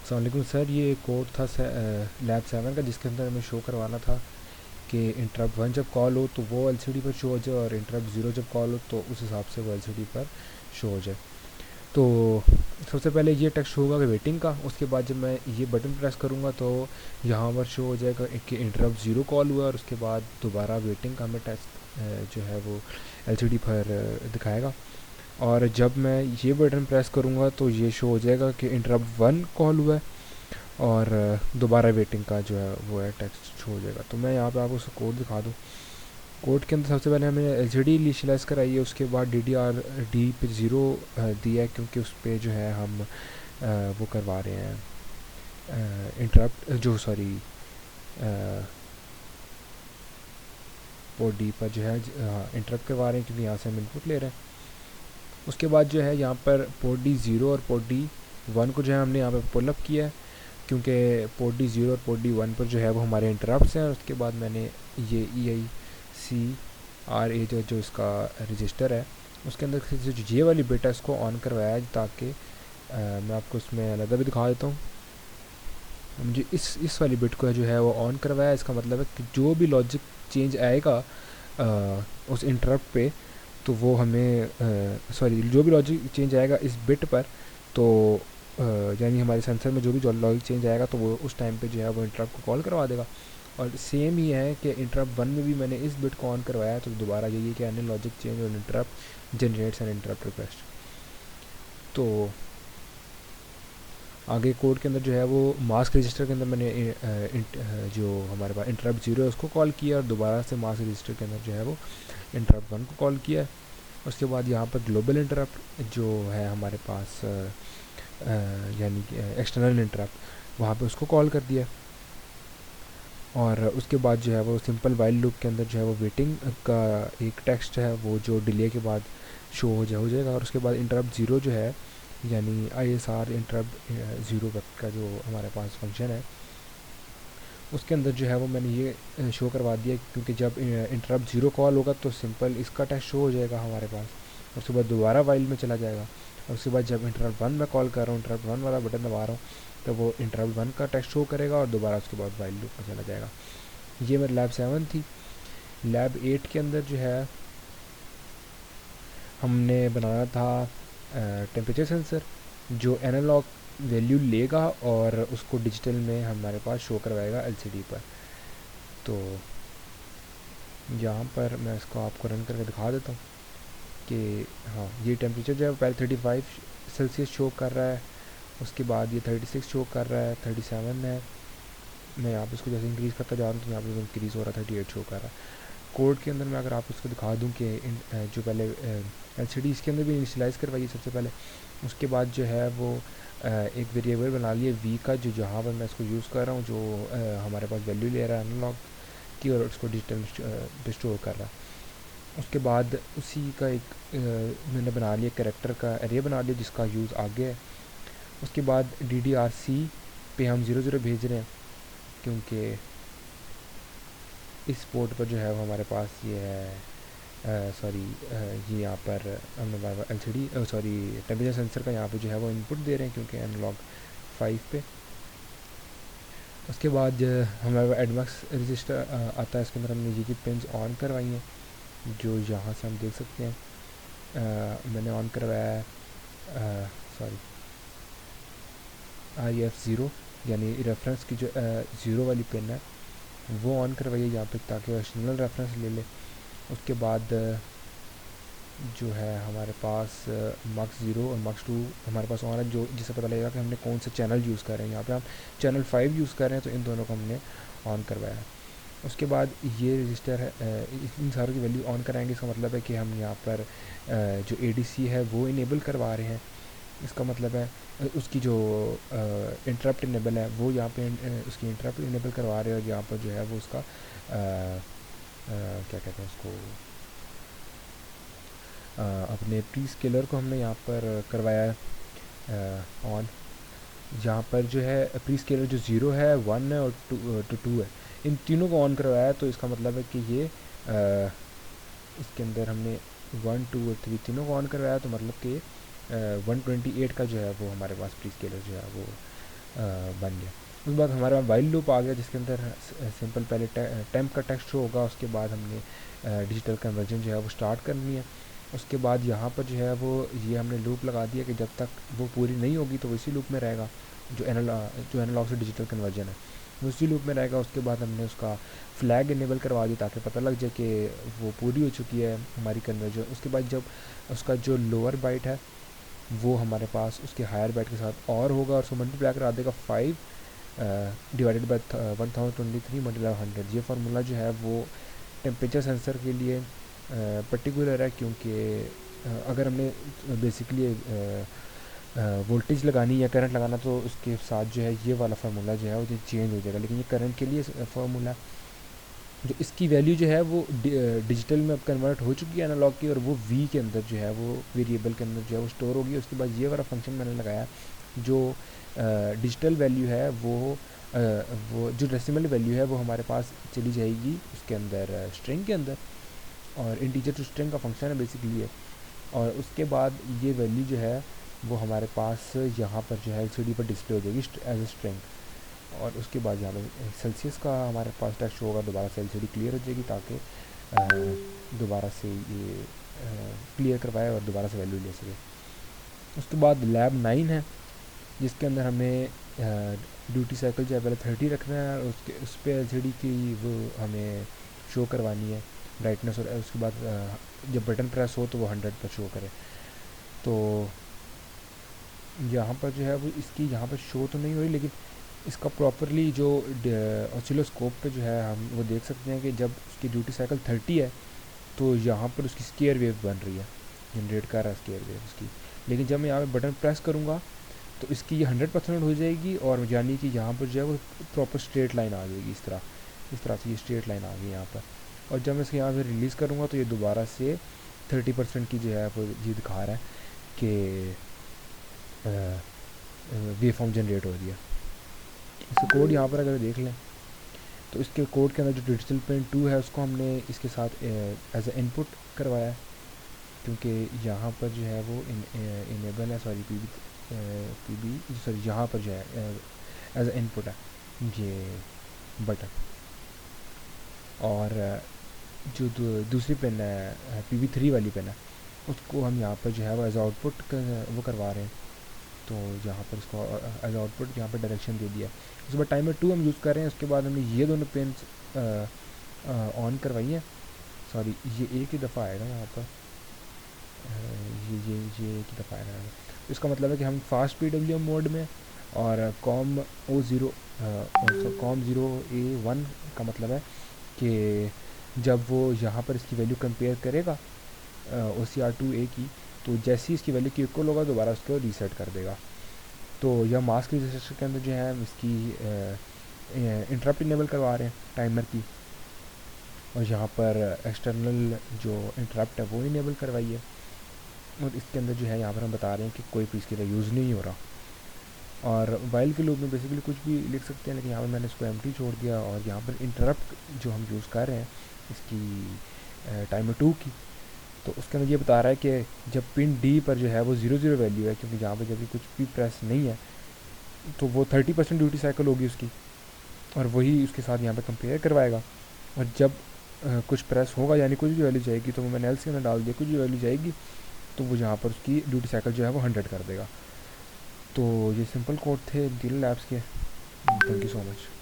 अस्सलाम वालेकुम सर, ये कोड था लैब 7 का, जिसके अंदर हमें शो करवाना था कि इंटरप्ट 1 जब कॉल हो तो वो एलसीडी पर शो हो जाए और इंटरप्ट 0 जब कॉल हो तो उस हिसाब से वो एलसीडी पर शो हो जाए। तो सबसे पहले ये टेक्स्ट शो होगा कि वेटिंग का। उसके बाद जब मैं ये बटन प्रेस करूँगा तो यहाँ पर शो हो जाएगा कि इंटरप्ट 0 कॉल हुआ, और उसके बाद दोबारा वेटिंग का हमें टेक्स्ट जो है वो एलसीडी पर दिखाएगा। और जब मैं ये बटन प्रेस करूँगा तो ये शो हो जाएगा कि इंटरप्ट 1 कॉल हुआ है, और दोबारा वेटिंग का जो है वो है टेक्स्ट शो हो जाएगा। तो मैं यहाँ पे आपको उसका कोड दिखा दूँ। कोड के अंदर सबसे पहले हमें एलसीडी इनिशियलाइज़ कराई है, उसके बाद DDR-D पे 0 दिया है, क्योंकि उस पर जो है हम वो करवा रहे हैं इंटरप्ट जो सॉरी पोर्ट डी पर जो है इंटरप्ट करवा रहे हैं, क्योंकि यहाँ से हम इनपुट ले रहे हैं। उसके बाद जो है यहाँ पर पोर्ट D 0 और पोर्ट D 1 को जो है हमने यहाँ पर पुल अप किया है, क्योंकि पोर्ट D 0 और पोर्ट D 1 पर जो है वो हमारे इंटरप्ट्स हैं। और उसके बाद मैंने ये EICRA जो इसका रजिस्टर है उसके अंदर से जो ये वाली बिट है इसको ऑन करवाया है, ताकि मैं आपको इसमें अलग भी दिखा देता हूँ। मुझे इस वाली बिट को जो है वो ऑन करवाया है। इसका मतलब है कि जो भी लॉजिक चेंज आएगा उस इंटरप्ट पे, तो वो हमें सॉरी जो भी लॉजिक चेंज आएगा इस बिट पर, तो यानी हमारे सेंसर में जो भी लॉजिक चेंज आएगा तो वो उस टाइम पे जो है वो इंटरप्ट को कॉल करवा देगा। और सेम ही है कि इंटरप्ट 1 में भी मैंने इस बिट को ऑन करवाया है, तो दोबारा यही है कि अन्य लॉजिक चेंज और interrupt generates an interrupt request. तो आगे कोड के अंदर जो है वो मास्क रजिस्टर के अंदर मैंने जो हमारे पास इंटरप्ट 0 है उसको कॉल किया, और दोबारा से मास्क रजिस्टर के अंदर जो है वो इंटरप्ट 1 को कॉल किया है। उसके बाद यहाँ पर ग्लोबल इंटरप्ट जो है हमारे पास यानी कि एक्सटर्नल इंटरप्ट, वहाँ पे उसको कॉल कर दिया। और उसके बाद जो है वो सिंपल वाइल लूप के अंदर जो है वो वेटिंग का एक टेक्स्ट है वो जो डिले के बाद शो हो जाएगा। और उसके बाद इंटरप्ट 0 जो है यानी ISR इंटरप्ट 0 वक्त का जो हमारे पास फंक्शन है उसके अंदर जो है वो मैंने ये शो करवा दिया, क्योंकि जब इंटरप्ट 0 कॉल होगा तो सिंपल इसका टेक्स्ट शो हो जाएगा हमारे पास। और उसके बाद दोबारा वाइल में चला जाएगा, और उसके बाद जब इंटरप्ट 1 में कॉल कर रहा हूँ, इंटरप्ट 1 वाला बटन दबा रहा हूँ, तो वो इंटरप्ट 1 का टेक्स्ट शो करेगा और दोबारा उसके बाद वाइल लूप में चला जाएगा। ये मेरी लैब 7 थी। लैब 8 के अंदर जो है हमने बनाना था टेम्परेचर सेंसर जो एनालॉग वैल्यू लेगा और उसको डिजिटल में हमारे पास शो करवाएगा एलसीडी पर। तो यहाँ पर मैं इसको आपको रन करके दिखा देता हूँ कि हाँ, ये टेम्परेचर जो है पहले 35 सेल्सियस शो कर रहा है, उसके बाद ये 36 शो कर रहा है, 37 है। मैं यहाँ पर इसको जैसे इंक्रीज़ करता जा रहा हूँ तो यहाँ पर इंक्रीज़ हो रहा है, 38 शो कर रहा है। कोड के अंदर मैं अगर आपको इसको दिखा दूँ कि जो पहले एलसीडी इसके अंदर भी इनिशियलाइज़ करवाइए सबसे पहले, उसके बाद जो है वो एक वेरिएबल बना लिए वी का, जो जहाँ पर मैं इसको यूज़ कर रहा हूँ, जो हमारे पास वैल्यू ले रहा है एनालॉग की और उसको डिजिटल स्टोर कर रहा है। उसके बाद उसी का एक मैंने बना लिया कैरेक्टर का एरे बना लिया जिसका यूज़ आगे है। उसके बाद DDRC पे हम 00 भेज रहे हैं, क्योंकि इस पोर्ट पर जो है वो हमारे पास ये है सॉरी ये यहाँ पर हमने LCD सॉरी टेम्परेचर सेंसर का यहाँ पे जो है वो इनपुट दे रहे हैं, क्योंकि एनालॉग 5 पे। उसके बाद हमारे एडमैक्स रजिस्टर आता है, इसके अंदर हमने ये की पिन्स ऑन करवाई हैं, जो यहाँ से हम देख सकते हैं। मैंने ऑन करवाया है सॉरी RF0 यानी रेफरेंस की जो 0 वाली पिन है वो ऑन करवाइए यहाँ पे, ताकि एक्सटर्नल रेफरेंस ले ले। उसके बाद जो है हमारे पास MUX 0 और MUX 2 हमारे पास ऑन है, जो जिससे पता लगेगा कि हमने कौन सा चैनल यूज़ कर रहे हैं। यहाँ पे हम चैनल 5 यूज़ कर रहे हैं, तो इन दोनों को हमने ऑन करवाया है। उसके बाद ये रजिस्टर है, इन सारों की वैल्यू ऑन कराएंगे। इसका मतलब है कि हम यहाँ पर जो ADC है वो इनेबल करवा रहे हैं। इसका मतलब है उसकी जो इंटरप्ट इनेबल है वो यहाँ पे उसकी इंटरप्ट इनेबल करवा रहे हैं, और यहाँ पर जो है वो उसका क्या कहते हैं उसको अपने प्री स्केलर को हमने यहाँ पर करवाया है ऑन। यहाँ पर जो है प्री स्केलर जो 0 है, 1 है और 2 है, इन तीनों को ऑन करवाया। तो इसका मतलब है कि ये इसके अंदर हमने 1, 2 और 3 तीनों को ऑन करवाया, तो मतलब कि 128 का जो है वो हमारे पास प्री स्केलर जो है वो बन गया। उसके बाद हमारे पास वाइल लूप आ गया जिसके अंदर सिंपल पहले टेम्प का टेक्स्ट शो होगा, उसके बाद हमने डिजिटल कन्वर्जन जो है वो स्टार्ट करनी है। उसके बाद यहाँ पर जो है वो ये हमने लूप लगा दिया कि जब तक वो पूरी नहीं होगी तो इसी लूप में रहेगा, जो एनालॉग से डिजिटल कन्वर्जन है वो उसी लूप में रहेगा। उसके बाद हमने उसका फ्लैग इनेबल करवा दिया ताकि पता लग जाए कि वो पूरी हो चुकी है हमारी कन्वर्जन। उसके बाद जब उसका जो लोअर बाइट है वो हमारे पास उसके हायर बाइट के साथ और होगा और उसको मल्टीप्लाई करा देगा 5 डिवाइडेड बाई 1023 मल्टीप्लाई 100। ये फार्मूला जो है वो टेम्परेचर सेंसर के लिए पर्टिकुलर है, क्योंकि अगर हमने बेसिकली वोल्टेज लगानी या करंट लगाना तो उसके साथ जो है ये वाला फार्मूला जो है वो चेंज हो जाएगा, लेकिन ये करंट के लिए फार्मूला जो इसकी वैल्यू जो है वो डिजिटल में अब कन्वर्ट हो चुकी है एनालॉग की, और वो वी के अंदर जो है वो वेरिएबल के अंदर जो है वो स्टोर होगी। उसके बाद ये वाला फंक्शन मैंने लगाया जो डिजिटल वैल्यू है वो जो डेसिमल वैल्यू है वो हमारे पास चली जाएगी उसके अंदर स्ट्रिंग के अंदर, और इंटीजर टू स्ट्रिंग का फंक्शन है बेसिकली है। और उसके बाद ये वैल्यू जो है वो हमारे पास यहाँ पर जो है एलसीडी पर डिस्प्ले हो जाएगी एज ए स्ट्रिंग। और उसके बाद यहाँ पर सेल्सियस का हमारे पास टेक्स्ट होगा, दोबारा से एलसीडी क्लियर हो जाएगी ताकि दोबारा से ये क्लियर करवाए और दोबारा से वैल्यू ले सके। उसके बाद लैब 9 है जिसके अंदर हमें ड्यूटी साइकिल जो है पहले 30 रखना है और उसके उस पर एलसीडी की वो हमें शो करवानी है ब्राइटनेस, और उसके बाद जब बटन प्रेस हो तो वो 100 पर शो करे। तो यहाँ पर जो है वो इसकी यहाँ पर शो तो नहीं हो रही, लेकिन इसका प्रॉपरली जो ऑसिलोस्कोप पे जो है हम वो देख सकते हैं कि जब उसकी ड्यूटी साइकिल 30 है तो यहाँ पर उसकी स्केयर वेव बन रही है, जनरेट कर रहा है स्केयर वेव उसकी। लेकिन जब मैं यहाँ पे बटन प्रेस करूँगा तो इसकी ये 100% हो जाएगी, और यानी कि यहाँ पर जो है वो प्रॉपर स्ट्रेट लाइन आ जाएगी। इस तरह से ये स्ट्रेट लाइन आ गई यहाँ पर। और जब मैं इसको यहाँ से रिलीज़ करूँगा तो ये दोबारा से 30% की जो है वो ये दिखा रहा है कि वेव फॉर्म जनरेट हो रही है। इसका कोड यहाँ पर अगर देख लें तो इसके कोड के अंदर जो डिजिटल पेन 2 है उसको हमने इसके साथ एज ए इनपुट करवाया है, क्योंकि यहाँ पर जो है वो इनेबल है, सॉरी पीबी सॉरी यहाँ पर जो है एज ए इनपुट है ये बटन। और जो दूसरी पेन है PB3 वाली पेन है उसको हम यहाँ पर जो है वो एज आउटपुट वो करवा रहे हैं। तो यहाँ पर इसको एज आउटपुट यहाँ पर डायरेक्शन दे दिया। उसके बाद टाइमर 2 हम यूज़ कर रहे हैं। उसके बाद हमने ये दोनों पेन्स ऑन करवाई हैं, सॉरी ये एक ही दफ़ा आएगा यहाँ पर, ये एक ही दफ़ा आएगा। इसका मतलब है कि हम फास्ट PWM मोड में और कॉम 0A1 का मतलब है कि जब वो यहाँ पर इसकी वैल्यू कंपेयर करेगा OCR2A की, तो जैसे ही इसकी वैल्यू की इक्वल होगा दोबारा उसको रीसेट कर देगा। तो यह मास्क रजिस्टर के अंदर जो है हम इसकी इंटरप्ट इनेबल करवा रहे हैं टाइमर की, और यहाँ पर एक्सटर्नल जो इंटरप्ट है वो इनेबल करवाई है। और इसके अंदर जो है यहाँ पर हम बता रहे हैं कि कोई भी इसके लिए यूज़ नहीं हो रहा। और वाइल के लूप में बेसिकली कुछ भी लिख सकते हैं, लेकिन यहाँ पर मैंने इसको एम्प्टी छोड़ दिया। और यहाँ पर इंटरप्ट जो हम यूज़ कर रहे हैं इसकी टाइमर 2 की, तो उसके अंदर ये बता रहा है कि जब पिन D पर जो है वो 00 वैल्यू है, क्योंकि यहाँ पर जब भी कुछ भी प्रेस नहीं है तो वो 30% ड्यूटी साइकिल होगी उसकी, और वही उसके साथ यहाँ पे कंपेयर करवाएगा। और जब कुछ प्रेस होगा यानी कुछ भी वैल्यू जाएगी तो वो मैंने एल्स के अंदर डाल दिया, कुछ भी वैल्यू जाएगी तो वो यहाँ पर उसकी ड्यूटी साइकिल जो है वो 100 कर देगा। तो ये सिंपल कोड थे गिल लैब्स के। Thank you so much.